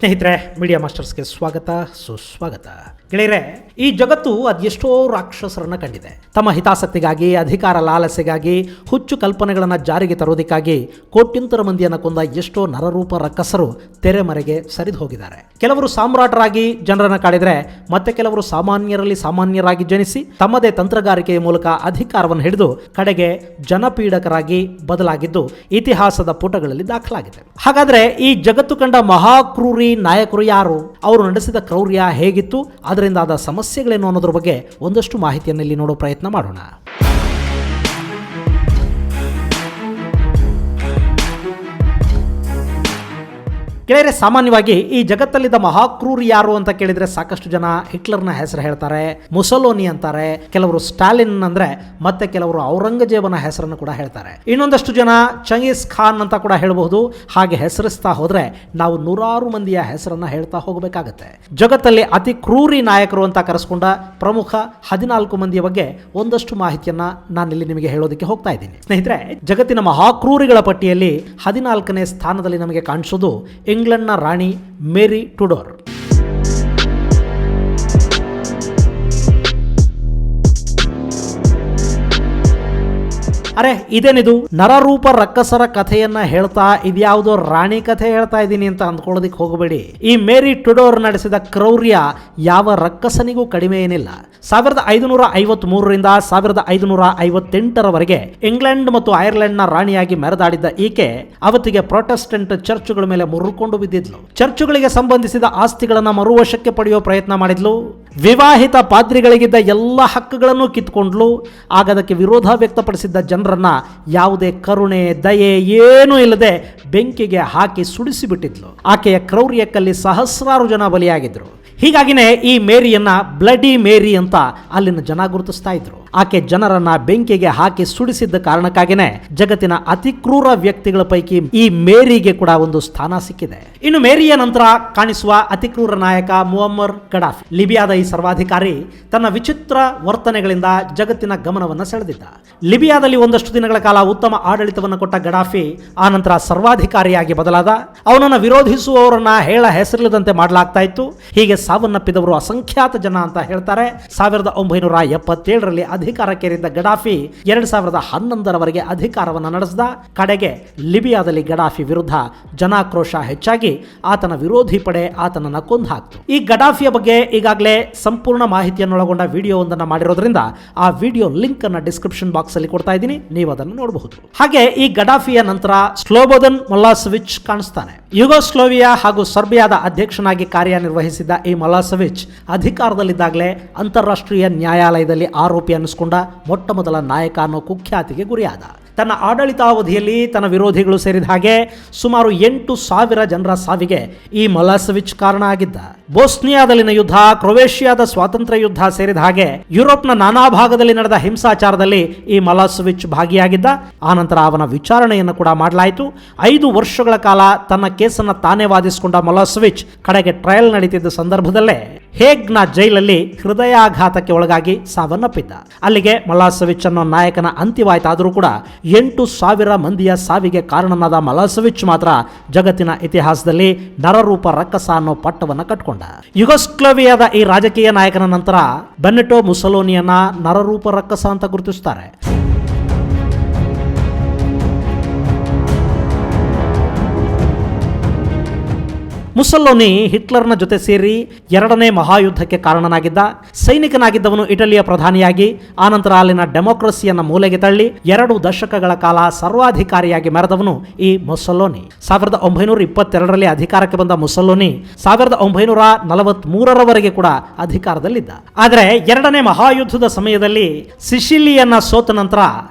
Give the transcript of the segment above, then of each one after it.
ಸ್ನೇಹಿತರೆ, ಮೀಡಿಯಾ ಮಾಸ್ಟರ್ಸ್ಗೆ ಸ್ವಾಗತ, ಸುಸ್ವಾಗತ. ಗೆಳೆಯರೆ, ಈ ಜಗತ್ತು ಅದೆಷ್ಟೋ ರಾಕ್ಷಸರನ್ನ ಕಂಡಿದೆ. ತಮ್ಮ ಹಿತಾಸಕ್ತಿಗಾಗಿ, ಅಧಿಕಾರ ಲಾಲಸೆಗಾಗಿ, ಹುಚ್ಚು ಕಲ್ಪನೆಗಳನ್ನು ಜಾರಿಗೆ ತರೋದಕ್ಕಾಗಿ ಕೋಟ್ಯಂತರ ಮಂದಿಯನ್ನು ಕೊಂದ ಎಷ್ಟೋ ನರರೂಪ ರಕ್ಕಸರು ತೆರೆಮರೆಗೆ ಸರಿದು ಹೋಗಿದ್ದಾರೆ. ಕೆಲವರು ಸಾಮ್ರಾಟರಾಗಿ ಜನರನ್ನು ಕಾಡಿದರೆ, ಮತ್ತೆ ಕೆಲವರು ಸಾಮಾನ್ಯರಲ್ಲಿ ಸಾಮಾನ್ಯರಾಗಿ ಜನಿಸಿ ತಮ್ಮದೇ ತಂತ್ರಗಾರಿಕೆಯ ಮೂಲಕ ಅಧಿಕಾರವನ್ನು ಹಿಡಿದು ಕಡೆಗೆ ಜನಪೀಡಕರಾಗಿ ಬದಲಾಗಿದ್ದು ಇತಿಹಾಸದ ಪುಟಗಳಲ್ಲಿ ದಾಖಲಾಗಿದೆ. ಹಾಗಾದ್ರೆ ಈ ಜಗತ್ತು ಕಂಡ ಮಹಾಕ್ರೂರಿ ನಾಯಕರು ಯಾರು? ಅವರು ನಡೆಸಿದ ಕ್ರೌರ್ಯ ಹೇಗಿತ್ತು? ಅದರಿಂದ ಆದ ಸಮಸ್ಯೆಗಳೇನು ಅನ್ನೋದ್ರ ಬಗ್ಗೆ ಒಂದಷ್ಟು ಮಾಹಿತಿಯನ್ನು ಇಲ್ಲಿ ನೋಡೋ ಪ್ರಯತ್ನ ಮಾಡೋಣ. ಗೆಳೆಯರೆ, ಸಾಮಾನ್ಯವಾಗಿ ಈ ಜಗತ್ತಲ್ಲಿದ್ದ ಮಹಾಕ್ರೂರಿ ಯಾರು ಅಂತ ಕೇಳಿದ್ರೆ ಸಾಕಷ್ಟು ಜನ ಹಿಟ್ಲರ್ನ ಹೆಸರು ಹೇಳ್ತಾರೆ, ಮುಸೋಲಿನಿ ಅಂತಾರೆ, ಕೆಲವರು ಸ್ಟಾಲಿನ್ ಅಂದ್ರೆ, ಮತ್ತೆ ಕೆಲವರು ಔರಂಗಜೇಬನ ಹೆಸರನ್ನು ಕೂಡ ಹೇಳ್ತಾರೆ. ಇನ್ನೊಂದಷ್ಟು ಜನ ಚಂಗೀಸ್ ಖಾನ್ ಅಂತ ಕೂಡ ಹೇಳಬಹುದು. ಹಾಗೆ ಹೆಸರಿಸ್ತಾ ಹೋದ್ರೆ ನಾವು ನೂರಾರು ಮಂದಿಯ ಹೆಸರನ್ನ ಹೇಳ್ತಾ ಹೋಗಬೇಕಾಗತ್ತೆ. ಜಗತ್ತಲ್ಲಿ ಅತಿ ಕ್ರೂರಿ ನಾಯಕರು ಅಂತ ಕರೆಸ್ಕೊಂಡ ಪ್ರಮುಖ 14 ಮಂದಿಯ ಬಗ್ಗೆ ಒಂದಷ್ಟು ಮಾಹಿತಿಯನ್ನ ನಾನಿಲ್ಲಿ ನಿಮಗೆ ಹೇಳೋದಕ್ಕೆ ಹೋಗ್ತಾ ಇದ್ದೀನಿ. ಸ್ನೇಹಿತರೆ, ಜಗತ್ತಿನ ಮಹಾಕ್ರೂರಿಗಳ ಪಟ್ಟಿಯಲ್ಲಿ 14ನೇ ಸ್ಥಾನದಲ್ಲಿ ನಮಗೆ ಕಾಣಿಸೋದು ಇಂಗ್ಲೆಂಡ್ನ ರಾಣಿ ಮೇರಿ ಟುಡೋರ್. ಅರೆ, ಇದೇನಿದು ನರರೂಪ ರಕ್ಕಸರ ಕಥೆಯನ್ನ ಹೇಳ್ತಾ ಇದ್ಯಾವುದೋ ರಾಣಿ ಕಥೆ ಹೇಳ್ತಾ ಇದ್ದೀನಿ ಅಂತ ಅಂದ್ಕೊಳ್ಳೋದಿಕ್ ಹೋಗಬೇಡಿ. ಈ ಮೇರಿ ಟುಡೋರ್ ನಡೆಸಿದ ಕ್ರೌರ್ಯ ಯಾವ ರಕ್ಕಸನಿಗೂ ಕಡಿಮೆ ಏನಿಲ್ಲ. 1553ರಿಂದ 1558ರವರೆಗೆ ಇಂಗ್ಲೆಂಡ್ ಮತ್ತು ಐರ್ಲೆಂಡ್ನ ರಾಣಿಯಾಗಿ ಮೆರೆದಾಡಿದ್ದ ಈಕೆ ಅವತ್ತಿಗೆ ಪ್ರೊಟೆಸ್ಟೆಂಟ್ ಚರ್ಚುಗಳ ಮೇಲೆ ಮುರುಕೊಂಡು ಬಿದ್ದಿದ್ಲು. ಚರ್ಚುಗಳಿಗೆ ಸಂಬಂಧಿಸಿದ ಆಸ್ತಿಗಳನ್ನ ಮರುವಶಕ್ಕೆ ಪಡೆಯುವ ಪ್ರಯತ್ನ ಮಾಡಿದ್ಲು. ವಿವಾಹಿತ ಪಾದ್ರಿಗಳಿಗಿದ್ದ ಎಲ್ಲ ಹಕ್ಕುಗಳನ್ನು ಕಿತ್ಕೊಂಡ್ಲು. ಆಗ ಅದಕ್ಕೆ ವಿರೋಧ ವ್ಯಕ್ತಪಡಿಸಿದ್ದ ಜನರನ್ನ ಯಾವುದೇ ಕರುಣೆ, ದಯೆ ಏನೂ ಇಲ್ಲದೆ ಬೆಂಕಿಗೆ ಹಾಕಿ ಸುಡಿಸಿಬಿಟ್ಟಿದ್ಲು. ಆಕೆಯ ಕ್ರೌರ್ಯಕ್ಕಲ್ಲಿ ಸಹಸ್ರಾರು ಜನ ಬಲಿಯಾಗಿದ್ರು. ಹೀಗಾಗಿನೇ ಈ ಮೇರಿಯನ್ನ ಬ್ಲಡಿ ಮೇರಿ ಅಂತ ಅಲ್ಲಿನ ಜನ ಗುರುತಿಸ್ತಾ ಇದ್ರು. ಆಕೆ ಜನರನ್ನ ಬೆಂಕಿಗೆ ಹಾಕಿ ಸುಡಿಸಿದ್ದ ಕಾರಣಕ್ಕಾಗಿನೇ ಜಗತ್ತಿನ ಅತಿ ಕ್ರೂರ ವ್ಯಕ್ತಿಗಳ ಪೈಕಿ ಈ ಮೇರಿಗೆ ಕೂಡ ಒಂದು ಸ್ಥಾನ ಸಿಕ್ಕಿದೆ. ಇನ್ನು ಮೇರಿಯ ನಂತರ ಕಾಣಿಸುವ ಅತಿ ಕ್ರೂರ ನಾಯಕ ಮುಅಮ್ಮರ್ ಗಡಾಫಿ. ಲಿಬಿಯಾದ ಈ ಸರ್ವಾಧಿಕಾರಿ ತನ್ನ ವಿಚಿತ್ರ ವರ್ತನೆಗಳಿಂದ ಜಗತ್ತಿನ ಗಮನವನ್ನು ಸೆಳೆದಿದ್ದ. ಲಿಬಿಯಾದಲ್ಲಿ ಒಂದಷ್ಟು ದಿನಗಳ ಕಾಲ ಉತ್ತಮ ಆಡಳಿತವನ್ನು ಕೊಟ್ಟ ಗಡಾಫಿ ಆ ನಂತರ ಸರ್ವಾಧಿಕಾರಿಯಾಗಿ ಬದಲಾದ. ಅವನನ್ನು ವಿರೋಧಿಸುವವರನ್ನ ಹೇಳ ಹೆಸರಿಲ್ಲದಂತೆ ಮಾಡಲಾಗ್ತಾ ಇತ್ತು. ಹೀಗೆ ಸಾವನ್ನಪ್ಪಿದವರು ಅಸಂಖ್ಯಾತ ಜನ ಅಂತ ಹೇಳ್ತಾರೆ. 1977ರಲ್ಲಿ ಅಧಿಕಾರಕ್ಕೇರಿದ್ದ ಗಡಾಫಿ 2011ರವರೆಗೆ ಅಧಿಕಾರವನ್ನು ನಡೆಸಿದ. ಕಡೆಗೆ ಲಿಬಿಯಾದಲ್ಲಿ ಗಡಾಫಿ ವಿರುದ್ಧ ಜನಾಕ್ರೋಶ ಹೆಚ್ಚಾಗಿ ಆತನ ವಿರೋಧಿ ಪಡೆ ಆತನನ್ನು ಕೊಂದು ಹಾಕ್ತು. ಈ ಗಡಾಫಿಯ ಬಗ್ಗೆ ಈಗಾಗಲೇ ಸಂಪೂರ್ಣ ಮಾಹಿತಿಯನ್ನೊಳಗೊಂಡ ವಿಡಿಯೋ ಒಂದನ್ನು ಮಾಡಿರೋದ್ರಿಂದ ಆ ವಿಡಿಯೋ ಲಿಂಕ್ ಅನ್ನು ಡಿಸ್ಕ್ರಿಪ್ಷನ್ ಬಾಕ್ಸ್ ಅಲ್ಲಿ ಕೊಡ್ತಾ ಇದ್ದೀನಿ, ನೀವು ಅದನ್ನು ನೋಡಬಹುದು. ಹಾಗೆ ಈ ಗಡಾಫಿಯ ನಂತರ ಸ್ಲೋಬೋದನ್ ಮಿಲೋಸೆವಿಚ್ ಕಾಣಿಸ್ತಾನೆ. ಯುಗೋಸ್ಲೋವಿಯಾ ಹಾಗೂ ಸರ್ಬಿಯಾದ ಅಧ್ಯಕ್ಷನಾಗಿ ಕಾರ್ಯನಿರ್ವಹಿಸಿದ್ದ ಈ ಮಿಲೋಸೆವಿಚ್ ಅಧಿಕಾರದಲ್ಲಿದ್ದಾಗಲೇ ಅಂತಾರಾಷ್ಟ್ರೀಯ ನ್ಯಾಯಾಲಯದಲ್ಲಿ ಆರೋಪಿ ಅನ್ನಿಸಿಕೊಂಡ ಮೊಟ್ಟ ಮೊದಲ ನಾಯಕ ಅನ್ನೋ ಕುಖ್ಯಾತಿಗೆ ಗುರಿಯಾದ. ತನ್ನ ಆಡಳಿತಾವಧಿಯಲ್ಲಿ ತನ್ನ ವಿರೋಧಿಗಳು ಸೇರಿದ ಹಾಗೆ ಸುಮಾರು 8,000 ಜನರ ಸಾವಿಗೆ ಈ ಮಿಲೋಸೆವಿಚ್ ಕಾರಣ ಆಗಿದ್ದ. ಬೋಸ್ನಿಯಾದಲ್ಲಿನ ಯುದ್ಧ, ಕ್ರೊವೇಷಿಯಾದ ಸ್ವಾತಂತ್ರ್ಯ ಯುದ್ಧ ಸೇರಿದ ಹಾಗೆ ಯುರೋಪ್ನ ನಾನಾ ಭಾಗದಲ್ಲಿ ನಡೆದ ಹಿಂಸಾಚಾರದಲ್ಲಿ ಈ ಮಿಲೋಸೆವಿಚ್ ಭಾಗಿಯಾಗಿದ್ದ. ಆನಂತರ ಅವನ ವಿಚಾರಣೆಯನ್ನು ಕೂಡ ಮಾಡಲಾಯಿತು. 5 ವರ್ಷಗಳ ಕಾಲ ತನ್ನ ಕೇಸನ್ನು ತಾನೇ ವಾದಿಸಿಕೊಂಡ ಮಿಲೋಸೆವಿಚ್ ಕಡೆಗೆ ಟ್ರಯಲ್ ನಡೀತಿದ್ದ ಸಂದರ್ಭದಲ್ಲೇ ಹೇಗ್ನ ಜೈಲಲ್ಲಿ ಹೃದಯಾಘಾತಕ್ಕೆ ಒಳಗಾಗಿ ಸಾವನ್ನಪ್ಪಿದ್ದ. ಅಲ್ಲಿಗೆ ಮಿಲೋಸೆವಿಚ್ ಅನ್ನೋ ನಾಯಕನ ಅಂತ್ಯವಾಯ್ತಾದರೂ ಕೂಡ 8,000 ಮಂದಿಯ ಸಾವಿಗೆ ಕಾರಣನಾದ ಮಿಲೋಸೆವಿಚ್ ಮಾತ್ರ ಜಗತ್ತಿನ ಇತಿಹಾಸದಲ್ಲಿ ನರರೂಪ ರಕ್ಕಸ ಅನ್ನೋ ಪಟ್ಟವನ್ನು ಕಟ್ಕೊಂಡ. ಯುಗೋಸ್ಲೋವಿಯಾದ ಈ ರಾಜಕೀಯ ನಾಯಕನ ನಂತರ ಬೆನಿಟೋ ಮುಸೋಲಿನಿಯನ್ನ ನರರೂಪ ರಕ್ಕಸ ಅಂತ ಗುರುತಿಸುತ್ತಾರೆ. ಮುಸೋಲಿನಿ ಹಿಟ್ಲರ್ನ ಜೊತೆ ಸೇರಿ 2ನೇ ಮಹಾಯುದ್ಧಕ್ಕೆ ಕಾರಣನಾಗಿದ್ದ. ಸೈನಿಕನಾಗಿದ್ದವನು ಇಟಲಿಯ ಪ್ರಧಾನಿಯಾಗಿ, ಆನಂತರ ಅಲ್ಲಿನ ಡೆಮೋಕ್ರಸಿಯನ್ನು ಮೂಲೆಗೆ ತಳ್ಳಿ 2 ದಶಕಗಳ ಕಾಲ ಸರ್ವಾಧಿಕಾರಿಯಾಗಿ ಮೆರೆದವನು ಈ ಮುಸೋಲಿನಿ. 1922ರಲ್ಲಿ ಅಧಿಕಾರಕ್ಕೆ ಬಂದ ಮುಸೋಲಿನಿ 1943ರವರೆಗೆ ಕೂಡ ಅಧಿಕಾರದಲ್ಲಿದ್ದ. ಆದರೆ 2ನೇ ಮಹಾಯುದ್ಧದ ಸಮಯದಲ್ಲಿ ಸಿಸಿಲಿಯನ್ನ ಸೋತ ನಂತರ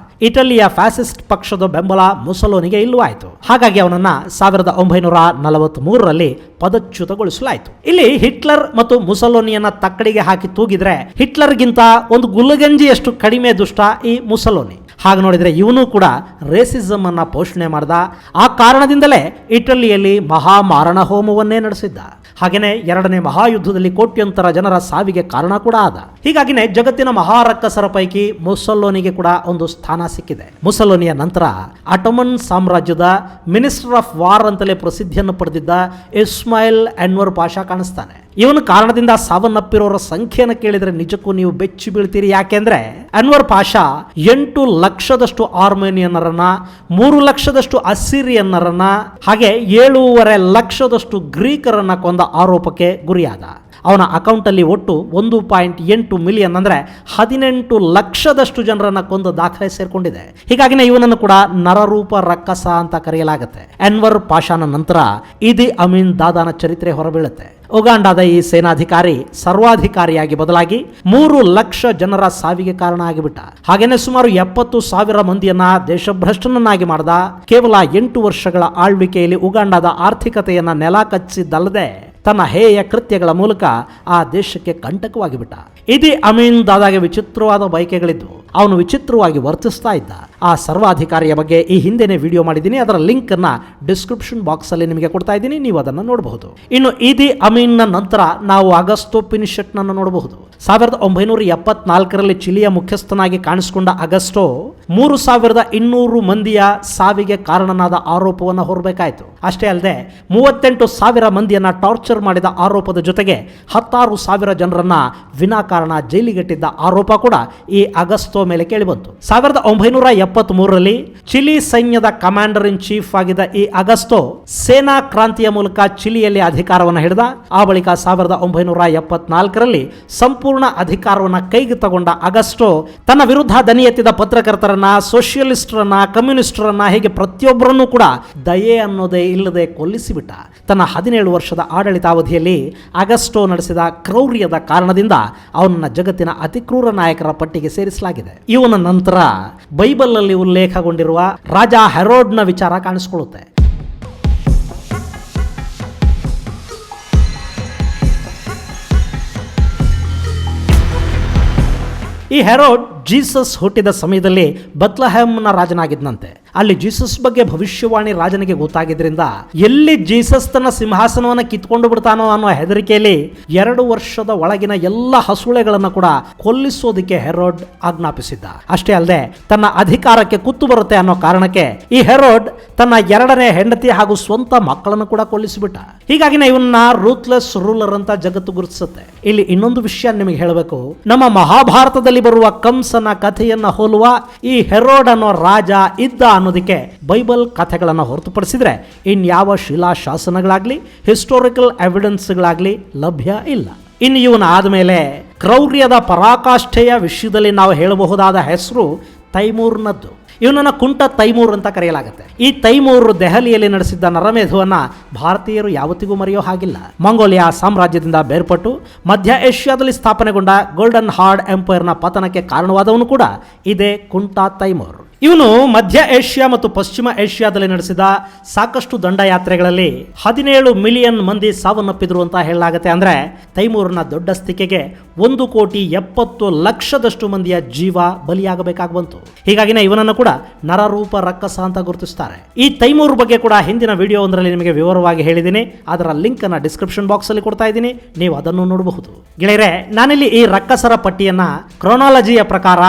ಇಟಲಿಯ ಫ್ಯಾಸಿಸ್ಟ್ ಪಕ್ಷದ ಬೆಂಬಲ ಮುಸೋಲಿನಿಗೆ ಇಲ್ಲವಾಯಿತು. ಹಾಗಾಗಿ ಅವನನ್ನ 1943ರಲ್ಲಿ ಪದಚ್ಯುತಗೊಳಿಸಲಾಯಿತು. ಇಲ್ಲಿ ಹಿಟ್ಲರ್ ಮತ್ತು ಮುಸೋಲಿನಿಯನ್ನ ತಕ್ಕಡಿಗೆ ಹಾಕಿ ತೂಗಿದ್ರೆ ಹಿಟ್ಲರ್ಗಿಂತ ಒಂದು ಗುಲ್ಲಗಂಜಿಯಷ್ಟು ಕಡಿಮೆ ದುಷ್ಟ ಈ ಮುಸೋಲಿನಿ. ಹಾಗೆ ನೋಡಿದರೆ ಇವನು ಕೂಡ ರೇಸಿಸಮ್ ಅನ್ನ ಪೋಷಣೆ ಮಾಡ್ದ. ಆ ಕಾರಣದಿಂದಲೇ ಇಟಲಿಯಲ್ಲಿ ಮಹಾಮಾರಣ ಹೋಮವನ್ನೇ ನಡೆಸಿದ್ದ. ಹಾಗೆಯೇ ಎರಡನೇ ಮಹಾಯುದ್ಧದಲ್ಲಿ ಕೋಟ್ಯಂತರ ಜನರ ಸಾವಿಗೆ ಕಾರಣ ಕೂಡ ಆದ. ಹೀಗಾಗಿನೇ ಜಗತ್ತಿನ ಮಹಾರಕ್ಕಸರ ಪೈಕಿ ಮುಸೊಲಿನಿಗೆ ಕೂಡ ಒಂದು ಸ್ಥಾನ ಸಿಕ್ಕಿದೆ. ಮುಸೊಲಿನಿಯ ನಂತರ ಅಟೋಮನ್ ಸಾಮ್ರಾಜ್ಯದ ಮಿನಿಸ್ಟರ್ ಆಫ್ ವಾರ್ ಅಂತಲೇ ಪ್ರಸಿದ್ಧಿಯನ್ನು ಪಡೆದಿದ್ದ ಇಸ್ಮಾಯಿಲ್ ಅನ್ವರ್ ಪಾಷಾ ಕಾಣಿಸ್ತಾನೆ. ಇವನ ಕಾರಣದಿಂದ ಸಾವನ್ನಪ್ಪಿರೋರ ಸಂಖ್ಯೆಯನ್ನು ಕೇಳಿದ್ರೆ ನಿಜಕ್ಕೂ ನೀವು ಬೆಚ್ಚಿ ಬೀಳ್ತೀರಿ. ಯಾಕೆಂದ್ರೆ ಅನ್ವರ್ ಪಾಷಾ 8 ಲಕ್ಷದಷ್ಟು ಆರ್ಮೇನಿಯನ್ನರನ್ನ, 3 ಲಕ್ಷದಷ್ಟು ಅಸಿರಿಯನ್ನರನ್ನ, ಹಾಗೆ 7.5 ಲಕ್ಷದಷ್ಟು ಗ್ರೀಕರನ್ನ ಕೊಂದ ಆರೋಪಕ್ಕೆ ಗುರಿಯಾದ. ಅವನ ಅಕೌಂಟಲ್ಲಿ ಒಟ್ಟು 1.8 ಮಿಲಿಯನ್ ಅಂದ್ರೆ 18 ಲಕ್ಷದಷ್ಟು ಜನರನ್ನ ಕೊಂದ ದಾಖಲೆ ಸೇರ್ಕೊಂಡಿದೆ. ಹೀಗಾಗಿನೇ ಇವನನ್ನು ಕೂಡ ನರರೂಪ ರಕ್ಕಸ ಅಂತ ಕರೆಯಲಾಗುತ್ತೆ. ಅನ್ವರ್ ಪಾಷಾನ ನಂತರ ಇದಿ ಅಮೀನ್ ದಾದಾನ ಚರಿತ್ರೆ ಹೊರಬೀಳುತ್ತೆ. ಉಗಾಂಡಾದ ಈ ಸೇನಾಧಿಕಾರಿ ಸರ್ವಾಧಿಕಾರಿಯಾಗಿ ಬದಲಾಗಿ 3 ಲಕ್ಷ ಜನರ ಸಾವಿಗೆ ಕಾರಣ ಆಗಿಬಿಟ್ಟ. ಹಾಗೇನೆ ಸುಮಾರು 70,000 ಮಂದಿಯನ್ನ ದೇಶಭ್ರಷ್ಟನನ್ನಾಗಿ ಮಾಡಿದ. ಕೇವಲ 8 ವರ್ಷಗಳ ಆಳ್ವಿಕೆಯಲ್ಲಿ ಉಗಾಂಡಾದ ಆರ್ಥಿಕತೆಯನ್ನ ನೆಲ ಕಚ್ಚಿದ್ದಲ್ಲದೆ ತನ್ನ ಹೇಯ ಕೃತ್ಯಗಳ ಮೂಲಕ ಆ ದೇಶಕ್ಕೆ ಕಂಟಕವಾಗಿಬಿಟ್ಟ. ಇದಿ ಅಮೀನ್ ದಾದಾಗೆ ವಿಚಿತ್ರವಾದ ಬಯಕೆಗಳಿದ್ದು ಅವನು ವಿಚಿತ್ರವಾಗಿ ವರ್ತಿಸ್ತಾ ಇದ್ದ. ಆ ಸರ್ವಾಧಿಕಾರಿಯ ಬಗ್ಗೆ ಈ ಹಿಂದೆನೇ ವಿಡಿಯೋ ಮಾಡಿದ್ದೀನಿ, ಅದರ ಲಿಂಕ್ ಅನ್ನ ಡಿಸ್ಕ್ರಿಪ್ಷನ್ ಬಾಕ್ಸ್ ಅಲ್ಲಿ ನಿಮಗೆ ಕೊಡ್ತಾ ಇದ್ದೀನಿ, ನೀವು ಅದನ್ನು ನೋಡಬಹುದು. ಇನ್ನು ಇದಿ ಅಮೀನ್ ನಂತರ ನಾವು ಅಗಸ್ಟೋ ಪಿನಿಶೆಟ್ ನನ್ನು ನೋಡಬಹುದು. 1974ರಲ್ಲಿ ಚಿಲಿಯ ಮುಖ್ಯಸ್ಥನಾಗಿ ಕಾಣಿಸಿಕೊಂಡ ಅಗಸ್ಟೋ 3200 ಮಂದಿಯ ಸಾವಿಗೆ ಕಾರಣನಾದ ಆರೋಪವನ್ನು ಹೊರಬೇಕಾಯಿತು. ಅಷ್ಟೇ ಅಲ್ಲದೆ 38,000 ಮಂದಿಯನ್ನ ಟಾರ್ಚರ್ ಮಾಡಿದ ಆರೋಪದ ಜೊತೆಗೆ 16,000 ಜನರನ್ನ ವಿನಾಕಾರಣ ಜೈಲಿಗೆಟ್ಟಿದ್ದ ಆರೋಪ ಕೂಡ ಈ ಅಗಸ್ಟೋ ಮೇಲೆ ಕೇಳಿಬಂತು. 1973ರಲ್ಲಿ ಚಿಲಿ ಸೈನ್ಯದ ಕಮಾಂಡರ್ ಇನ್ ಚೀಫ್ ಆಗಿದ್ದ ಈ ಅಗಸ್ಟೋ ಸೇನಾ ಕ್ರಾಂತಿಯ ಮೂಲಕ ಚಿಲಿಯಲ್ಲಿ ಅಧಿಕಾರವನ್ನು ಹಿಡಿದ. ಆ ಬಳಿಕ 1974ರಲ್ಲಿ ಸಂಪೂರ್ಣ ಅಧಿಕಾರವನ್ನು ಕೈಗೆ ತಗೊಂಡ ಅಗಸ್ಟೋ ತನ್ನ ವಿರುದ್ಧ ದನಿ ಎತ್ತಿದ ಪತ್ರಕರ್ತರನ್ನ, ಸೋಷಿಯಲಿಸ್ಟರನ್ನ, ಕಮ್ಯುನಿಸ್ಟರನ್ನ, ಹೀಗೆ ಪ್ರತಿಯೊಬ್ಬರನ್ನು ಕೂಡ ದಯೆ ಅನ್ನೋದೇ ಇಲ್ಲದೆ ಕೊಲ್ಲಿಸಿಬಿಟ್ಟ. ತನ್ನ 17 ವರ್ಷದ ಆಡಳಿತಾವಧಿಯಲ್ಲಿ ಅಗಸ್ಟೋ ನಡೆಸಿದ ಕ್ರೌರ್ಯದ ಕಾರಣದಿಂದ ಅವನನ್ನ ಜಗತ್ತಿನ ಅತಿಕ್ರೂರ ನಾಯಕರ ಪಟ್ಟಿಗೆ ಸೇರಿಸಲಾಗಿದೆ. ಇವನ ನಂತರ ಬೈಬಲ್ ಅಲ್ಲಿ ಉಲ್ಲೇಖಗೊಂಡಿರುವ ರಾಜ ಹೆರೋಡ್ನ ವಿಚಾರ ಕಾಣಿಸಿಕೊಳ್ಳುತ್ತೆ. ಈ ಹೆರೋಡ್ ಜೀಸಸ್ ಹುಟ್ಟಿದ ಸಮಯದಲ್ಲಿ ಬೆತ್ಲೆಹೇಮ್ನ ರಾಜನಾಗಿದ್ದಂತೆ. ಅಲ್ಲಿ ಜೀಸಸ್ ಬಗ್ಗೆ ಭವಿಷ್ಯವಾಣಿ ರಾಜನಿಗೆ ಗೊತ್ತಾಗಿದ್ರಿಂದ ಎಲ್ಲಿ ಜೀಸಸ್ ತನ್ನ ಸಿಂಹಾಸನವನ್ನು ಕಿತ್ಕೊಂಡು ಬಿಡ್ತಾನೋ ಅನ್ನೋ ಹೆದರಿಕೆಯಲ್ಲಿ 2 ವರ್ಷದ ಒಳಗಿನ ಎಲ್ಲ ಹಸುಳೆಗಳನ್ನು ಕೂಡ ಕೊಲ್ಲಿಸೋದಕ್ಕೆ ಹೆರೋಡ್ ಆಜ್ಞಾಪಿಸಿದ್ದ. ಅಷ್ಟೇ ಅಲ್ಲದೆ ತನ್ನ ಅಧಿಕಾರಕ್ಕೆ ಕುತ್ತು ಬರುತ್ತೆ ಅನ್ನೋ ಕಾರಣಕ್ಕೆ ಈ ಹೆರೋಡ್ ತನ್ನ 2ನೇ ಹೆಂಡತಿ ಹಾಗೂ ಸ್ವಂತ ಮಕ್ಕಳನ್ನು ಕೂಡ ಕೊಲ್ಲಿಸಿಬಿಟ್ಟ. ಹೀಗಾಗಿ ಇವನ್ನ ರೂತ್ಲೆಸ್ ರೂಲರ್ ಅಂತ ಜಗತ್ತು ಗುರುತಿಸುತ್ತೆ. ಇಲ್ಲಿ ಇನ್ನೊಂದು ವಿಷಯ ನಿಮಗೆ ಹೇಳಬೇಕು. ನಮ್ಮ ಮಹಾಭಾರತದಲ್ಲಿ ಬರುವ ಕಂಸನ ಕಥೆಯನ್ನ ಹೋಲುವ ಈ ಹೆರೋಡ್ ಅನ್ನೋ ರಾಜ ಇದ್ದ ಅನ್ನೋದಕ್ಕೆ ಬೈಬಲ್ ಕಥೆಗಳನ್ನು ಹೊರತುಪಡಿಸಿದ್ರೆ ಇನ್ಯಾವ ಶಿಲಾಶಾಸನಗಳಾಗ್ಲಿ ಹಿಸ್ಟೋರಿಕಲ್ ಎವಿಡೆನ್ಸ್ಗಳಾಗ್ಲಿ ಲಭ್ಯ ಇಲ್ಲ. ಇನ್ನು ಇವನ ಆದಮೇಲೆ ಕ್ರೌರ್ಯದ ಪರಾಕಾಷ್ಠೆಯ ವಿಷಯದಲ್ಲಿ ನಾವು ಹೇಳಬಹುದಾದ ಹೆಸರು ತೈಮೂರ್ನದ್ದು. ಇವನನ್ನ ಕುಂಟ ತೈಮೂರ್ ಅಂತ ಕರೆಯಲಾಗುತ್ತೆ. ಈ ತೈಮೂರ್ ದೆಹಲಿಯಲ್ಲಿ ನಡೆಸಿದ್ದ ನರಮೇಧವನ್ನ ಭಾರತೀಯರು ಯಾವತ್ತಿಗೂ ಮರೆಯೋ ಹಾಗಿಲ್ಲ. ಮಂಗೋಲಿಯಾ ಸಾಮ್ರಾಜ್ಯದಿಂದ ಬೇರ್ಪಟ್ಟು ಮಧ್ಯ ಏಷ್ಯಾದಲ್ಲಿ ಸ್ಥಾಪನೆಗೊಂಡ ಗೋಲ್ಡನ್ ಹಾರ್ಡ್ ಎಂಪೈರ್ನ ಪತನಕ್ಕೆ ಕಾರಣವಾದವನು ಕೂಡ ಇದೇ ಕುಂಟ ತೈಮೂರ್. ಇವನು ಮಧ್ಯ ಏಷ್ಯಾ ಮತ್ತು ಪಶ್ಚಿಮ ಏಷ್ಯಾದಲ್ಲಿ ನಡೆಸಿದ ಸಾಕಷ್ಟು ದಂಡಯಾತ್ರೆಗಳಲ್ಲಿ 17 ಮಿಲಿಯನ್ ಮಂದಿ ಸಾವನ್ನಪ್ಪಿದ್ರು ಅಂತ ಹೇಳಲಾಗುತ್ತೆ. ಅಂದ್ರೆ ತೈಮೂರ್ನ ದೊಡ್ಡಸ್ತಿಕೆಗೆ 1,70,00,000 ಮಂದಿಯ ಜೀವ ಬಲಿಯಾಗಬೇಕಾಗಿ ಬಂತು. ಹೀಗಾಗಿನೇ ಇವನನ್ನು ಕೂಡ ನರರೂಪ ರಕ್ಕಸ ಅಂತ ಗುರುತಿಸ್ತಾರೆ. ಈ ತೈಮೂರ್ ಬಗ್ಗೆ ಕೂಡ ಹಿಂದಿನ ವಿಡಿಯೋ ಒಂದರಲ್ಲಿ ನಿಮಗೆ ವಿವರವಾಗಿ ಹೇಳಿದ್ದೀನಿ, ಅದರ ಲಿಂಕ್ ಅನ್ನ ಡಿಸ್ಕ್ರಿಪ್ಷನ್ ಬಾಕ್ಸ್ ಅಲ್ಲಿ ಕೊಡ್ತಾ ಇದ್ದೀನಿ, ನೀವು ಅದನ್ನು ನೋಡಬಹುದು. ಗೆಳೆಯರೆ, ನಾನಿಲ್ಲಿ ಈ ರಕ್ಕಸರ ಪಟ್ಟಿಯನ್ನ ಕ್ರೊನಾಲಜಿಯ ಪ್ರಕಾರ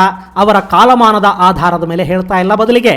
ಅವರ ಕಾಲಮಾನದ ಆಧಾರದ ಮೇಲೆ ಹೇಳ್ತಾ ಇಲ್ಲ, ಬದಲಿಗೆ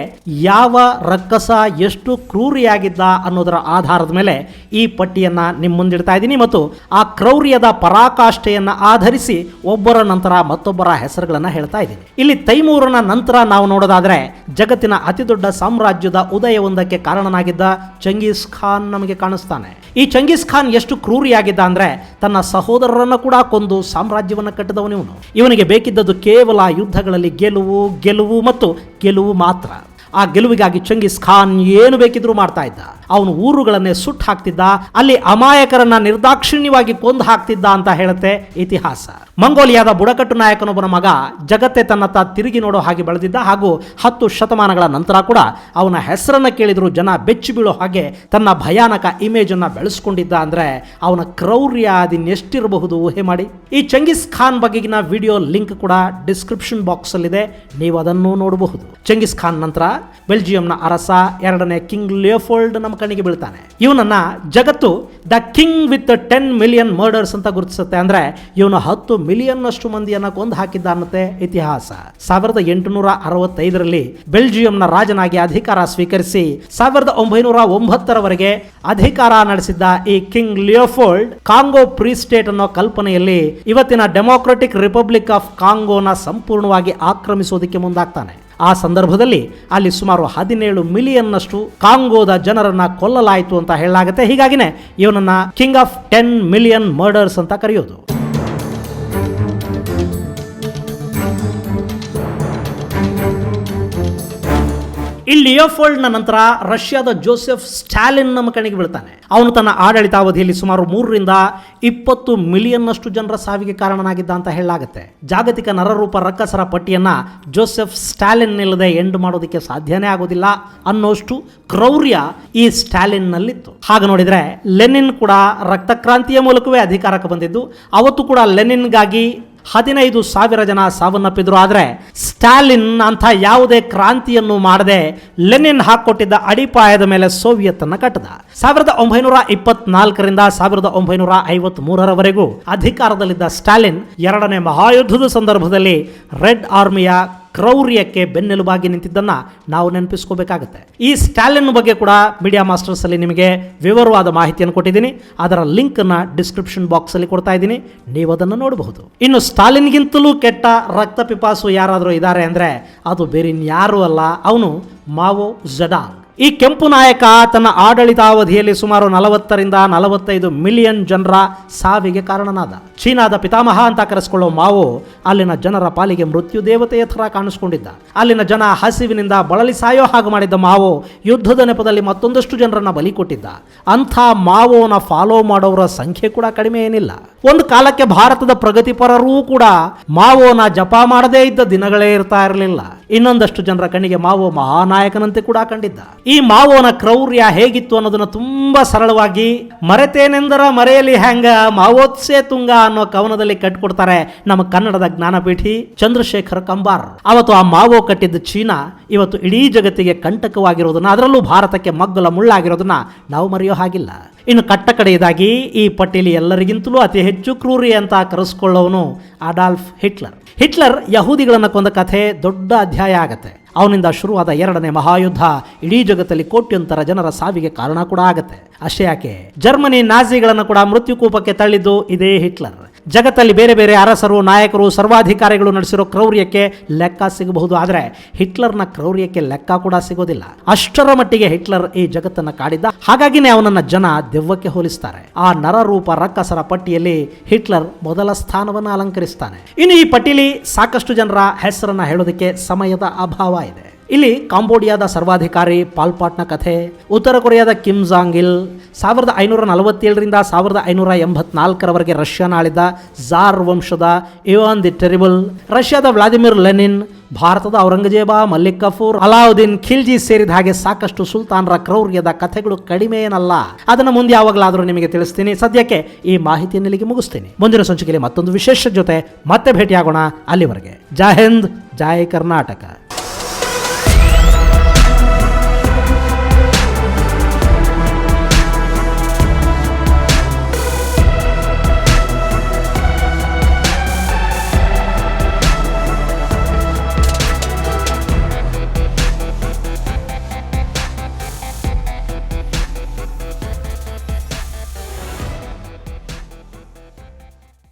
ಯಾವ ರಕ್ಕಸ ಎಷ್ಟು ಕ್ರೂರಿಯಾಗಿದ್ದ ಅನ್ನೋದರ ಆಧಾರದ ಮೇಲೆ ಈ ಪಟ್ಟಿಯನ್ನ ನಿಮ್ಮ ಮುಂದಿಡ್ತಾ ಇದ್ದೀನಿ ಮತ್ತು ಆ ಕ್ರೌರ್ಯದ ಪರಾಕಾಷ್ಠೆಯನ್ನ ಆಧರಿಸಿ ಒಬ್ಬರ ನಂತರ ಮತ್ತೊಬ್ಬರ ಹೆಸರುಗಳನ್ನ ಹೇಳ್ತಾ ಇದ್ದೀನಿ. ಇಲ್ಲಿ ತೈಮೂರನ ನಂತರ ನಾವು ನೋಡೋದಾದ್ರೆ ಜಗತ್ತಿನ ಅತಿ ದೊಡ್ಡ ಸಾಮ್ರಾಜ್ಯದ ಉದಯವೊಂದಕ್ಕೆ ಕಾರಣನಾಗಿದ್ದ ಚಂಗೀಸ್ ಖಾನ್ ನಮಗೆ ಕಾಣಿಸ್ತಾನೆ. ಈ ಚಂಗೀಸ್ ಖಾನ್ ಎಷ್ಟು ಕ್ರೂರಿಯಾಗಿದ್ದ ಅಂದ್ರೆ ತನ್ನ ಸಹೋದರರನ್ನು ಕೂಡ ಕೊಂದು ಸಾಮ್ರಾಜ್ಯವನ್ನು ಕಟ್ಟಿದವನು ಇವನು. ಇವನಿಗೆ ಬೇಕಿದ್ದದ್ದು ಕೇವಲ ಯುದ್ಧಗಳಲ್ಲಿ ಗೆಲುವು, ಗೆಲುವು ಮತ್ತು ಗೆಲುವು ಮಾತ್ರ. ಆ ಗೆಲುವಿಗಾಗಿ ಚಂಗೀಸ್ ಖಾನ್ ಏನು ಬೇಕಿದ್ರೂ ಮಾಡ್ತಾ ಇದ್ದ. ಅವನು ಊರುಗಳನ್ನೇ ಸುಟ್ಟು ಹಾಕ್ತಿದ್ದ, ಅಲ್ಲಿ ಅಮಾಯಕರನ್ನ ನಿರ್ದಾಕ್ಷಿಣ್ಯವಾಗಿ ಕೊಂದು ಹಾಕ್ತಿದ್ದ ಅಂತ ಹೇಳುತ್ತೆ ಇತಿಹಾಸ. ಮಂಗೋಲಿಯಾದ ಬುಡಕಟ್ಟು ನಾಯಕನೊಬ್ಬನ ಮಗ ಜಗತ್ತೇ ತನ್ನತ್ತ ತಿರುಗಿ ನೋಡೋ ಹಾಗೆ ಬೆಳೆದಿದ್ದ ಹಾಗೂ 10 ಶತಮಾನಗಳ ನಂತರ ಕೂಡ ಅವನ ಹೆಸರನ್ನ ಕೇಳಿದ್ರು ಜನ ಬೆಚ್ಚಿ ಬೀಳೋ ಹಾಗೆ ತನ್ನ ಭಯಾನಕ ಇಮೇಜ್ ಅನ್ನ ಬೆಳೆಸ್ಕೊಂಡಿದ್ದ ಅಂದ್ರೆ ಅವನ ಕ್ರೌರ್ಯ ಅದಿನ್ನೆಷ್ಟಿರಬಹುದು ಊಹೆ ಮಾಡಿ. ಈ ಚಂಗಿಸ್ ಖಾನ್ ಬಗೆಗಿನ ವಿಡಿಯೋ ಲಿಂಕ್ ಕೂಡ ಡಿಸ್ಕ್ರಿಪ್ಷನ್ ಬಾಕ್ಸ್ ಅಲ್ಲಿ ಇದೆ, ನೀವು ಅದನ್ನು ನೋಡಬಹುದು. ಚಂಗಿಸ್ ಖಾನ್ ನಂತರ ಬೆಲ್ಜಿಯಂನ ಅರಸ 2ನೇ ಕಿಂಗ್ ಲಿಯೋಪೋಲ್ಡ್ ನಮ್ಮ ಕಣ್ಣಿಗೆ ಬೀಳ್ತಾನೆ. ಇವನನ್ನ ಜಗತ್ತು the king with 10 million murders ಅಂತ ಗುರುತಿಸುತ್ತೆ. ಅಂದ್ರೆ ಇವನು 10 ಮಿಲಿಯನ್ ಅಷ್ಟು ಮಂದಿಯನ್ನ ಕೊಂದು ಹಾಕಿದ್ದ ಅನ್ನತ್ತೆ ಇತಿಹಾಸ. 1865ರಲ್ಲಿ ಬೆಲ್ಜಿಯಂನ ರಾಜನಾಗಿ ಅಧಿಕಾರ ಸ್ವೀಕರಿಸಿ 1909ರವರೆಗೆ ಅಧಿಕಾರ ನಡೆಸಿದ್ದ ಈ ಕಿಂಗ್ ಲಿಯೋಪೋಲ್ಡ್ ಕಾಂಗೋ ಫ್ರೀ ಸ್ಟೇಟ್ ಅನ್ನೋ ಕಲ್ಪನೆಯಲ್ಲಿ ಇವತ್ತಿನ ಡೆಮೊಕ್ರೆಟಿಕ್ ರಿಪಬ್ಲಿಕ್ ಆಫ್ ಕಾಂಗೋನ ಸಂಪೂರ್ಣವಾಗಿ ಆಕ್ರಮಿಸೋದಕ್ಕೆ ಮುಂದಾಗ್ತಾನೆ. ಆ ಸಂದರ್ಭದಲ್ಲಿ ಅಲ್ಲಿ ಸುಮಾರು 17 ಮಿಲಿಯನ್ ನಷ್ಟು ಕಾಂಗೋದ ಜನರನ್ನ ಕೊಲ್ಲಲಾಯಿತು ಅಂತ ಹೇಳಲಾಗುತ್ತೆ. ಹೀಗಾಗಿನೇ ಇವನನ್ನ ಕಿಂಗ್ ಆಫ್ 10 ಮಿಲಿಯನ್ ಮರ್ಡರ್ಸ್ ಅಂತ ಕರೆಯೋದು. ಈ ಲಿಯೋಪೋಲ್ಡ್ನ ನಂತರ ರಷ್ಯಾದ ಜೋಸೆಫ್ ಸ್ಟಾಲಿನ್ ನಮ್ಮ ಕಣ್ಣಿಗೆ ಬೀಳ್ತಾನೆ. ಅವನು ತನ್ನ ಆಡಳಿತಾವಧಿಯಲ್ಲಿ ಸುಮಾರು 3ರಿಂದ 20 ಮಿಲಿಯನ್ ನಷ್ಟು ಜನರ ಸಾವಿಗೆ ಕಾರಣನಾಗಿದ್ದ ಅಂತ ಹೇಳಲಾಗುತ್ತೆ. ಜಾಗತಿಕ ನರರೂಪ ರಕ್ಕಸರ ಪಟ್ಟಿಯನ್ನ ಜೋಸೆಫ್ ಸ್ಟಾಲಿನ್ ಇಲ್ಲದೆ ಎಂಡ್ ಮಾಡೋದಕ್ಕೆ ಸಾಧ್ಯನೇ ಆಗೋದಿಲ್ಲ ಅನ್ನೋಷ್ಟು ಕ್ರೌರ್ಯ ಈ ಸ್ಟಾಲಿನ್ ನಲ್ಲಿತ್ತು. ಹಾಗೆ ನೋಡಿದ್ರೆ ಲೆನಿನ್ ಕೂಡ ರಕ್ತಕ್ರಾಂತಿಯ ಮೂಲಕವೇ ಅಧಿಕಾರಕ್ಕೆ ಬಂದಿದ್ದು. ಅವತ್ತು ಕೂಡ ಲೆನಿನ್ಗಾಗಿ 15,000 ಜನ ಸಾವನ್ನಪ್ಪಿದ್ರು. ಆದರೆ ಸ್ಟಾಲಿನ್ ಅಂತ ಯಾವುದೇ ಕ್ರಾಂತಿಯನ್ನು ಮಾಡದೆ ಲೆನಿನ್ ಹಾಕೊಟ್ಟಿದ್ದ ಅಡಿಪಾಯದ ಮೇಲೆ ಸೋವಿಯತ್ ಅನ್ನ ಕಟ್ಟದ. 1924ರಿಂದ 1953ರವರೆಗೂ ಅಧಿಕಾರದಲ್ಲಿದ್ದ ಸ್ಟಾಲಿನ್ 2ನೇ ಮಹಾಯುದ್ಧದ ಸಂದರ್ಭದಲ್ಲಿ ರೆಡ್ ಆರ್ಮಿಯ ಕ್ರೌರ್ಯಕ್ಕೆ ಬೆನ್ನೆಲುಬಾಗಿ ನಿಂತಿದ್ದನ್ನ ನಾವು ನೆನಪಿಸ್ಕೋಬೇಕಾಗುತ್ತೆ. ಈ ಸ್ಟಾಲಿನ್ ಬಗ್ಗೆ ಕೂಡ ಮೀಡಿಯಾ ಮಾಸ್ಟರ್ಸ್ ಅಲ್ಲಿ ನಿಮಗೆ ವಿವರವಾದ ಮಾಹಿತಿಯನ್ನು ಕೊಟ್ಟಿದ್ದೀನಿ. ಅದರ ಲಿಂಕ್ ಅನ್ನ ಡಿಸ್ಕ್ರಿಪ್ಷನ್ ಬಾಕ್ಸ್ ಅಲ್ಲಿ ಕೊಡ್ತಾ ಇದ್ದೀನಿ, ನೀವು ಅದನ್ನು ನೋಡಬಹುದು. ಇನ್ನು ಸ್ಟಾಲಿನ್ಗಿಂತಲೂ ಕೆಟ್ಟ ರಕ್ತ ಪಿಪಾಸು ಯಾರಾದರೂ ಇದ್ದಾರೆ ಅಂದ್ರೆ ಅದು ಬೇರೆ ಇನ್ಯಾರೂ ಅಲ್ಲ, ಅವನು ಮಾವೋ ಝೆಡಾಂಗ್. ಈ ಕೆಂಪು ನಾಯಕ ತನ್ನ ಆಡಳಿತಾವಧಿಯಲ್ಲಿ ಸುಮಾರು 40ರಿಂದ 45 ಮಿಲಿಯನ್ ಜನರ ಸಾವಿಗೆ ಕಾರಣನಾದ. ಚೀನಾದ ಪಿತಾಮಹ ಅಂತ ಕರೆಸಿಕೊಳ್ಳೋ ಮಾವೋ ಅಲ್ಲಿನ ಜನರ ಪಾಲಿಗೆ ಮೃತ್ಯು ದೇವತೆಯ ಥರ ಕಾಣಿಸ್ಕೊಂಡಿದ್ದ. ಅಲ್ಲಿನ ಜನ ಹಸಿವಿನಿಂದ ಬಳಲಿ ಸಾಯೋ ಹಾಗೆ ಮಾಡಿದ್ದ ಮಾವೋ ಯುದ್ಧದ ನೆಪದಲ್ಲಿ ಮತ್ತೊಂದಷ್ಟು ಜನರನ್ನ ಬಲಿ ಕೊಟ್ಟಿದ್ದ. ಅಂಥ ಮಾವೋನ ಫಾಲೋ ಮಾಡೋರ ಸಂಖ್ಯೆ ಕೂಡ ಕಡಿಮೆ ಏನಿಲ್ಲ. ಒಂದು ಕಾಲಕ್ಕೆ ಭಾರತದ ಪ್ರಗತಿಪರರೂ ಕೂಡ ಮಾವೋನ ಜಪ ಮಾಡದೇ ಇದ್ದ ದಿನಗಳೇ ಇರ್ತಾ ಇರಲಿಲ್ಲ. ಇನ್ನೊಂದಷ್ಟು ಜನರ ಕಣ್ಣಿಗೆ ಮಾವೋ ಮಹಾನಾಯಕನಂತೆ ಕೂಡ ಕಂಡಿದ್ದ. ಈ ಮಾವೋನ ಕ್ರೌರ್ಯ ಹೇಗಿತ್ತು ಅನ್ನೋದನ್ನ ತುಂಬಾ ಸರಳವಾಗಿ ಮರೆತೇನೆಂದರ ಮರೆಯಲಿ ಹ್ಯಾಂಗ ಮಾವೋತ್ಸೆ ತುಂಗ ಅನ್ನೋ ಕವನದಲ್ಲಿ ಕಟ್ಕೊಡ್ತಾರೆ ನಮ್ಮ ಕನ್ನಡದ ಜ್ಞಾನಪೀಠಿ ಚಂದ್ರಶೇಖರ್ ಕಂಬಾರ್. ಅವತ್ತು ಆ ಮಾವೋ ಕಟ್ಟಿದ್ದ ಚೀನಾ ಇವತ್ತು ಇಡೀ ಜಗತ್ತಿಗೆ ಕಂಟಕವಾಗಿರೋದನ್ನ, ಅದರಲ್ಲೂ ಭಾರತಕ್ಕೆ ಮಗ್ಗಲ ಮುಳ್ಳಾಗಿರೋದನ್ನ ನಾವು ಮರೆಯೋ ಹಾಗಿಲ್ಲ. ಇನ್ನು ಕಟ್ಟ ಕಡೆಯದಾಗಿ ಈ ಪಟ್ಟಿಯಲ್ಲಿ ಎಲ್ಲರಿಗಿಂತಲೂ ಅತಿ ಹೆಚ್ಚು ಕ್ರೂರಿ ಅಂತ ಕರೆಸ್ಕೊಳ್ಳೋನು ಅಡಾಲ್ಫ್ ಹಿಟ್ಲರ್. ಹಿಟ್ಲರ್ ಯಹೂದಿಗಳನ್ನು ಕೊಂದ ಕಥೆ ದೊಡ್ಡ ಅಧ್ಯಾಯ ಆಗತ್ತೆ. ಅವನಿಂದ ಶುರುವಾದ 2ನೇ ಮಹಾಯುದ್ಧ ಇಡೀ ಜಗತ್ತಲ್ಲಿ ಕೋಟ್ಯಂತರ ಜನರ ಸಾವಿಗೆ ಕಾರಣ ಕೂಡ ಆಗತ್ತೆ. ಅಷ್ಟೇ ಯಾಕೆ, ಜರ್ಮನಿ ನಾಜಿಗಳನ್ನು ಕೂಡ ಮೃತ್ಯುಕೂಪಕ್ಕೆ ತಳ್ಳಿದ್ದು ಇದೇ ಹಿಟ್ಲರ್. ಜಗತ್ತಲ್ಲಿ ಬೇರೆ ಬೇರೆ ಅರಸರು, ನಾಯಕರು, ಸರ್ವಾಧಿಕಾರಿಗಳು ನಡೆಸಿರೋ ಕ್ರೌರ್ಯಕ್ಕೆ ಲೆಕ್ಕ ಸಿಗಬಹುದು, ಆದರೆ ಹಿಟ್ಲರ್ನ ಕ್ರೌರ್ಯಕ್ಕೆ ಲೆಕ್ಕ ಕೂಡ ಸಿಗೋದಿಲ್ಲ. ಅಷ್ಟರ ಮಟ್ಟಿಗೆ ಹಿಟ್ಲರ್ ಈ ಜಗತ್ತನ್ನ ಕಾಡಿದ್ದ. ಹಾಗಾಗಿನೇ ಅವನನ್ನ ಜನ ದೆವ್ವಕ್ಕೆ ಹೋಲಿಸ್ತಾರೆ. ಆ ನರರೂಪ ರಕ್ಕಸರ ಪಟ್ಟಿಯಲ್ಲಿ ಹಿಟ್ಲರ್ ಮೊದಲ ಸ್ಥಾನವನ್ನು ಅಲಂಕರಿಸ್ತಾನೆ. ಇನ್ನು ಈ ಪಟ್ಟಿಯಲ್ಲಿ ಸಾಕಷ್ಟು ಜನರ ಹೆಸರನ್ನ ಹೇಳೋದಕ್ಕೆ ಸಮಯದ ಅಭಾವ ಇದೆ. ಇಲ್ಲಿ ಕಾಂಬೋಡಿಯಾದ ಸರ್ವಾಧಿಕಾರಿ ಪಾಲ್ಪಾಟ್ನ ಕಥೆ, ಉತ್ತರ ಕೊರಿಯಾದ ಕಿಮ್ ಜಾಂಗ್ ಇಲ್, 1547ರಿಂದ 1584ರವರೆಗೆ ರಷ್ಯಾನ ಆಳಿದ ಝಾರ್ ವಂಶದ ಇವಾನ್ ದಿ ಟೆರಿಬಲ್, ರಷ್ಯಾದ ವ್ಲಾದಿಮಿರ್ ಲೆನಿನ್, ಭಾರತದ ಔರಂಗಜೇಬ, ಮಲ್ಲಿಕ್ ಕಫೂರ್, ಅಲಾವುದ್ದೀನ್ ಖಿಲ್ಜಿ ಸೇರಿದ ಹಾಗೆ ಸಾಕಷ್ಟು ಸುಲ್ತಾನರ ಕ್ರೌರ್ಯದ ಕಥೆಗಳು ಕಡಿಮೆ ಏನಲ್ಲ. ಅದನ್ನು ಮುಂದೆ ಯಾವಾಗಲಾದರೂ ನಿಮಗೆ ತಿಳಿಸ್ತೀನಿ. ಸದ್ಯಕ್ಕೆ ಈ ಮಾಹಿತಿಯನ್ನು ಇಲ್ಲಿಗೆ ಮುಗಿಸ್ತೀನಿ. ಮುಂದಿನ ಸಂಚಿಕೆಯಲ್ಲಿ ಮತ್ತೊಂದು ವಿಶೇಷ ಜೊತೆ ಮತ್ತೆ ಭೇಟಿಯಾಗೋಣ. ಅಲ್ಲಿವರೆಗೆ ಜೈ ಹಿಂದ್, ಜೈ ಕರ್ನಾಟಕ.